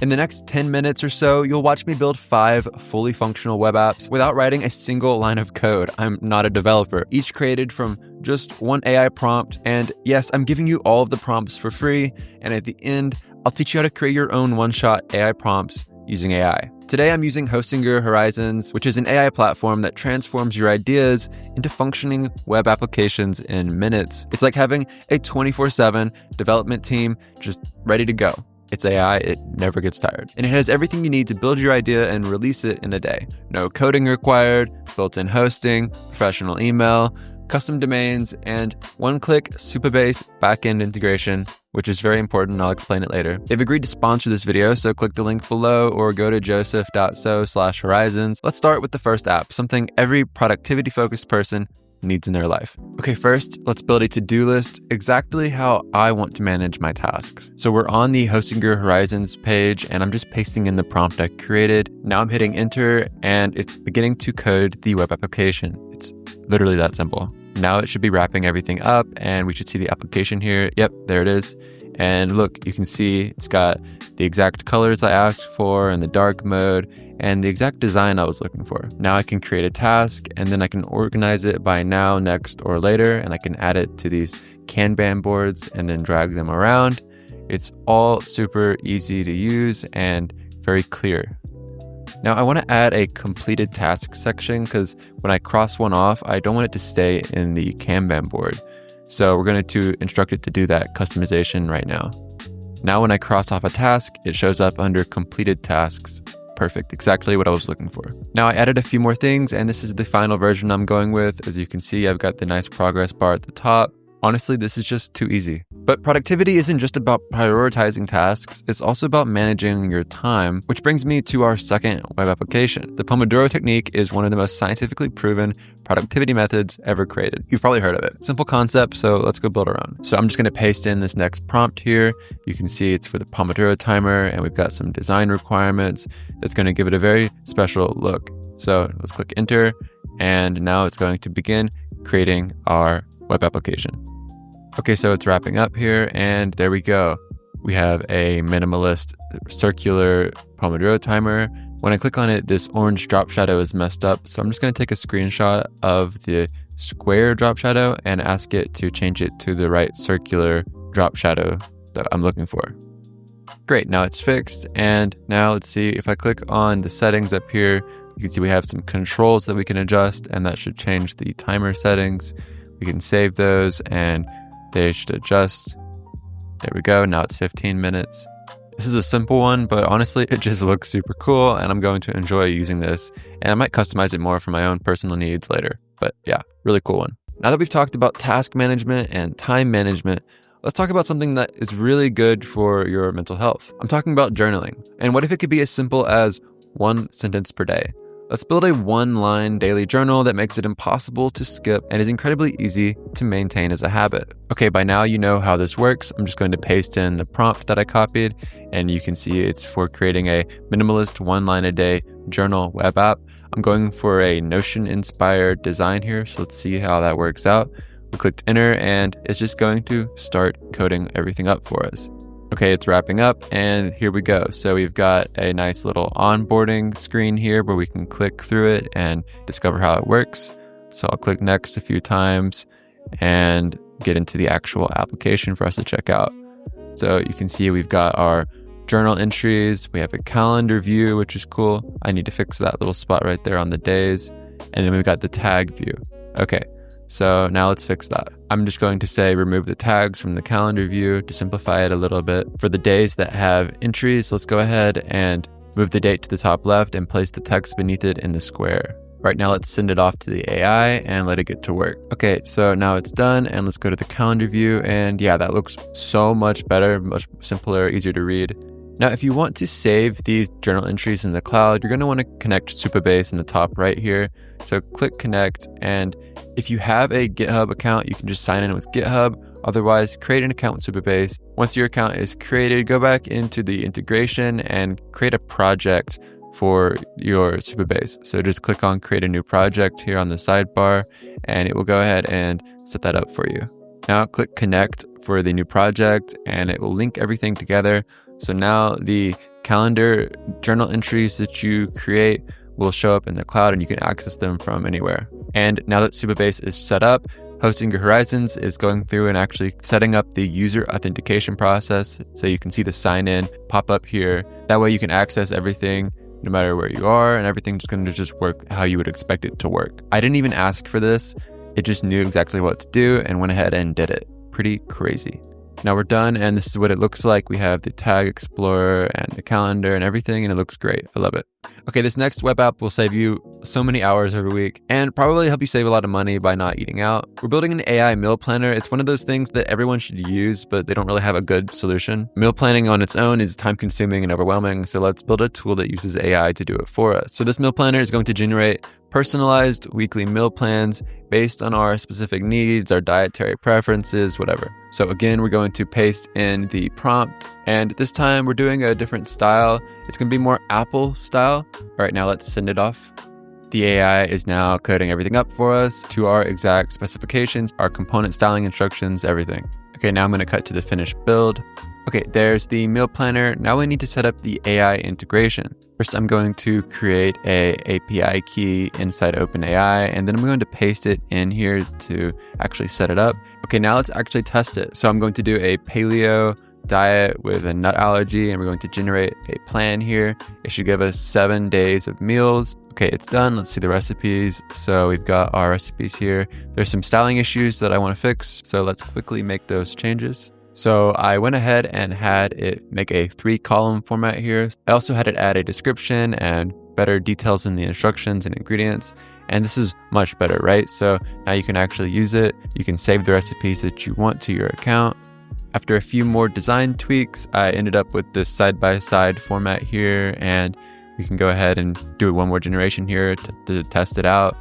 In the next 10 minutes or so, you'll watch me build 5 fully functional web apps without writing a single line of code. I'm not a developer. Each created from just one AI prompt. And yes, I'm giving you all of the prompts for free. And at the end, I'll teach you how to create your own one-shot AI prompts using AI. Today, I'm using Hostinger Horizons, which is an AI platform that transforms your ideas into functioning web applications in minutes. It's like having a 24/7 development team just ready to go. It's AI, it never gets tired. And it has everything you need to build your idea and release it in a day. No coding required, built-in hosting, professional email, custom domains, and one-click Supabase backend integration, which is very important. I'll explain it later. They've agreed to sponsor this video, so click the link below or go to joseph.so/horizons. Let's start with the first app, something every productivity-focused person needs in their life. Okay, first, let's build a to-do list exactly how I want to manage my tasks. So we're on the Hostinger Horizons page, and I'm just pasting in the prompt I created. Now I'm hitting enter, and it's beginning to code the web application. It's literally that simple. Now it should be wrapping everything up, and we should see the application here. Yep, there it is. And look, you can see it's got the exact colors I asked for and the dark mode and the exact design I was looking for. Now I can create a task, and then I can organize it by now, next, or later, and I can add it to these Kanban boards and then drag them around. It's all super easy to use and very clear. Now I want to add a completed task section because when I cross one off, I don't want it to stay in the Kanban board. So we're going to instruct it to do that customization right now. Now when I cross off a task, it shows up under completed tasks. Perfect, exactly what I was looking for. Now I added a few more things, and this is the final version I'm going with. As you can see, I've got the nice progress bar at the top. Honestly, this is just too easy. But productivity isn't just about prioritizing tasks, it's also about managing your time, which brings me to our second web application. The Pomodoro technique is one of the most scientifically proven productivity methods ever created. You've probably heard of it. Simple concept, so let's go build our own. So I'm just gonna paste in this next prompt here. You can see it's for the Pomodoro Timer, and we've got some design requirements that's gonna give it a very special look. So let's click enter, and now it's going to begin creating our web application. Okay, so it's wrapping up here, and there we go. We have a minimalist circular Pomodoro timer. When I click on it, this orange drop shadow is messed up, so I'm just gonna take a screenshot of the square drop shadow and ask it to change it to the right circular drop shadow that I'm looking for. Great, now it's fixed, and now let's see, if I click on the settings up here, you can see we have some controls that we can adjust, and that should change the timer settings. We can save those, and they should adjust. There we go. Now it's 15 minutes. This is a simple one, but honestly, it just looks super cool, and I'm going to enjoy using this. And I might customize it more for my own personal needs later. But yeah, really cool one. Now that we've talked about task management and time management, let's talk about something that is really good for your mental health. I'm talking about journaling. And what if it could be as simple as 1 sentence per day? Let's build a 1-line daily journal that makes it impossible to skip and is incredibly easy to maintain as a habit. Okay, by now you know how this works. I'm just going to paste in the prompt that I copied, and you can see it's for creating a minimalist 1-line-a-day journal web app. I'm going for a Notion-inspired design here, so let's see how that works out. We clicked enter, and it's just going to start coding everything up for us. Okay, it's wrapping up, and here we go. So we've got a nice little onboarding screen here where we can click through it and discover how it works. So I'll click next a few times and get into the actual application for us to check out. So you can see we've got our journal entries. We have a calendar view, which is cool. I need to fix that little spot right there on the days. And then we've got the tag view. Okay. So now let's fix that. I'm just going to say remove the tags from the calendar view to simplify it a little bit. For the days that have entries, let's go ahead and move the date to the top left and place the text beneath it in the square. Right now, let's send it off to the AI and let it get to work. Okay, so now it's done, and let's go to the calendar view, and yeah, that looks so much better, much simpler, easier to read. Now, if you want to save these journal entries in the cloud, you're going to want to connect Supabase in the top right here. So click connect, and if you have a GitHub account, you can just sign in with GitHub. Otherwise, create an account with Supabase. Once your account is created, go back into the integration and create a project for your Supabase. So just click on create a new project here on the sidebar, and it will go ahead and set that up for you. Now click connect for the new project, and it will link everything together. So now the calendar journal entries that you create will show up in the cloud and you can access them from anywhere. And now that Supabase is set up, Hosting Your Horizons is going through and actually setting up the user authentication process so you can see the sign in pop up here. That way you can access everything no matter where you are, and everything's going to just work how you would expect it to work. I didn't even ask for this. It just knew exactly what to do and went ahead and did it. Pretty crazy. Now we're done, and this is what it looks like. We have the tag explorer and the calendar and everything, and it looks great. I love it. Okay, this next web app will save you so many hours every week and probably help you save a lot of money by not eating out. We're building an AI meal planner. It's one of those things that everyone should use, but they don't really have a good solution. Meal planning on its own is time consuming and overwhelming, so let's build a tool that uses AI to do it for us. So this meal planner is going to generate personalized weekly meal plans based on our specific needs, our dietary preferences, whatever. So again, we're going to paste in the prompt, and this time we're doing a different style. It's going to be more Apple style. All right, now let's send it off. The AI is now coding everything up for us to our exact specifications, our component styling instructions, everything. Okay, now I'm going to cut to the finished build. Okay, there's the meal planner. Now we need to set up the AI integration. First, I'm going to create a API key inside OpenAI, and then I'm going to paste it in here to actually set it up. Okay, now let's actually test it. So I'm going to do a paleo diet with a nut allergy, and we're going to generate a plan here. It should give us 7 days of meals. Okay, it's done. Let's see the recipes. So we've got our recipes here. There's some styling issues that I want to fix, so let's quickly make those changes. So I went ahead and had it make a 3-column format here. I also had it add a description and better details in the instructions and ingredients. And this is much better, right? So now you can actually use it. You can save the recipes that you want to your account. After a few more design tweaks, I ended up with this side-by-side format here, and we can go ahead and do one more generation here to test it out.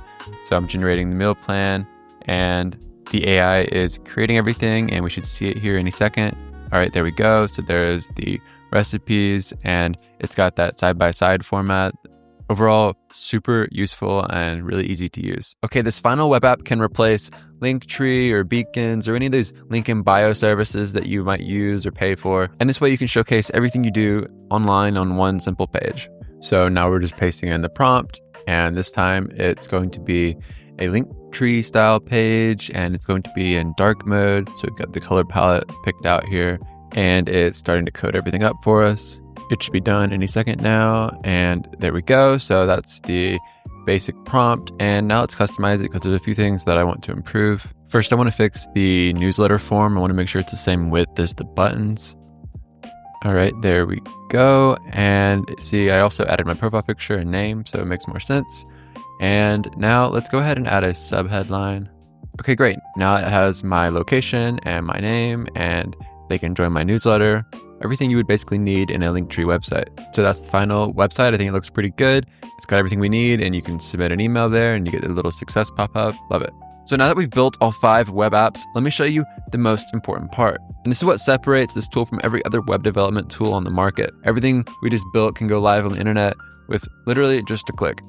So I'm generating the meal plan, and the AI is creating everything, and we should see it here any second. All right, there we go. So there's the recipes, and it's got that side-by-side format. Overall, super useful and really easy to use. Okay, this final web app can replace Linktree or Beacons or any of these link in bio services that you might use or pay for. And this way you can showcase everything you do online on one simple page. So now we're just pasting in the prompt, and this time it's going to be a Linktree style page, and it's going to be in dark mode. So we've got the color palette picked out here, and it's starting to code everything up for us. It should be done any second now, and there we go. So that's the basic prompt, and now let's customize it because there's a few things that I want to improve. First, I want to fix the newsletter form. I want to make sure it's the same width as the buttons. All right, there we go. And see, I also added my profile picture and name, so it makes more sense. And now let's go ahead and add a subheadline. Okay, great. Now it has my location and my name, and they can join my newsletter. Everything you would basically need in a Linktree website. So that's the final website. I think it looks pretty good. It's got everything we need, and you can submit an email there and you get a little success pop-up. Love it. So now that we've built all 5 web apps, let me show you the most important part. And this is what separates this tool from every other web development tool on the market. Everything we just built can go live on the internet with literally just a click.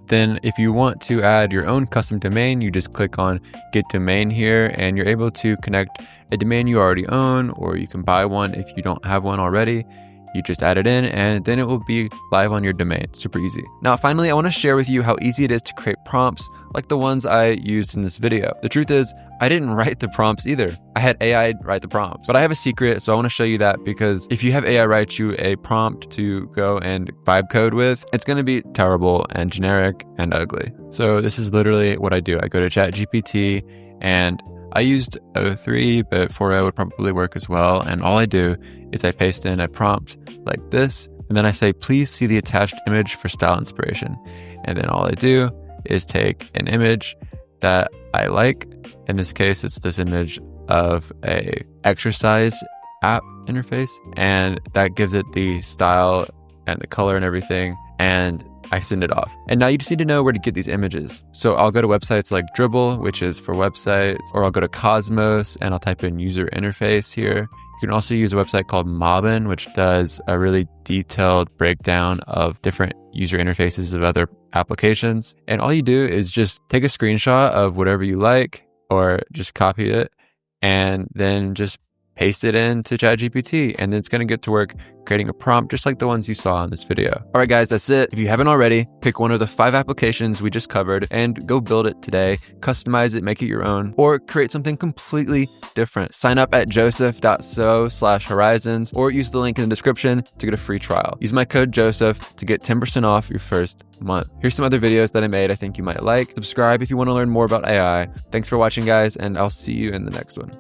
Then if you want to add your own custom domain, you just click on Get Domain here, and you're able to connect a domain you already own, or you can buy one if you don't have one already. You just add it in, and then it will be live on your domain. Super easy. Now, finally, I want to share with you how easy it is to create prompts like the ones I used in this video. The truth is, I didn't write the prompts either. I had AI write the prompts, but I have a secret, so I want to show you that, because if you have AI write you a prompt to go and vibe code with, it's going to be terrible and generic and ugly. So this is literally what I do. I go to ChatGPT, and I used 03, but 4.0 would probably work as well. And all I do is I paste in a prompt like this, and then I say, please see the attached image for style inspiration. And then all I do is take an image that I like. In this case, it's this image of a exercise app interface, and that gives it the style and the color and everything. And I send it off. And now you just need to know where to get these images. So I'll go to websites like Dribble, which is for websites, or I'll go to Cosmos and I'll type in user interface here. You can also use a website called Mobbin, which does a really detailed breakdown of different user interfaces of other applications. And all you do is just take a screenshot of whatever you like, or just copy it, and then just paste it into ChatGPT, and then it's going to get to work creating a prompt just like the ones you saw in this video. All right, guys, that's it. If you haven't already, pick one of the 5 applications we just covered and go build it today. Customize it, make it your own, or create something completely different. Sign up at joseph.so/horizons or use the link in the description to get a free trial. Use my code Joseph to get 10% off your first month. Here's some other videos that I made I think you might like. Subscribe if you want to learn more about AI. Thanks for watching, guys, and I'll see you in the next one.